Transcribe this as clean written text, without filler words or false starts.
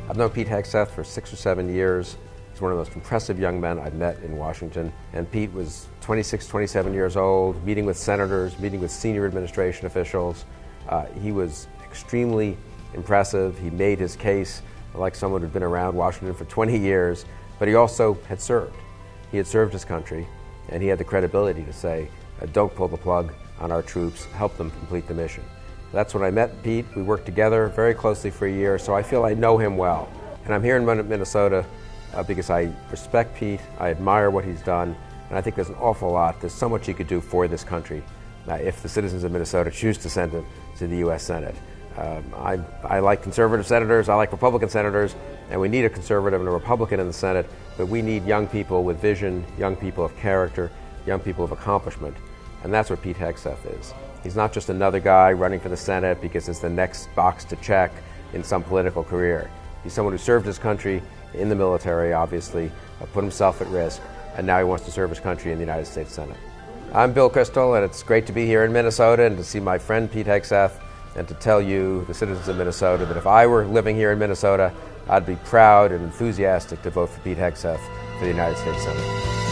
I've known Pete Hegseth for 6 or 7 years. He's one of the most impressive young men I've met in Washington. And Pete was 26, 27 years old, meeting with senators, meeting with senior administration officials. He was extremely impressive. He made his case like someone who'd been around Washington for 20 years, but he also had served. He had served his country, and he had the credibility to say, don't pull the plug on our troops, help them complete the mission. That's when I met Pete. We worked together very closely for a year, so I feel I know him well. And I'm here in Minnesota because I respect Pete, I admire what he's done, and I think there's an awful lot, there's so much he could do for this country if the citizens of Minnesota choose to send him to the U.S. Senate. I like conservative senators, I like Republican senators, and we need a conservative and a Republican in the Senate, but we need young people with vision, young people of character, young people of accomplishment, and that's what Pete Hegseth is. He's not just another guy running for the Senate because it's the next box to check in some political career. He's someone who served his country in the military, obviously, put himself at risk, and now he wants to serve his country in the United States Senate. I'm Bill Kristol, and it's great to be here in Minnesota and to see my friend Pete Hegseth and to tell you, the citizens of Minnesota, that if I were living here in Minnesota, I'd be proud and enthusiastic to vote for Pete Hegseth for the United States Senate.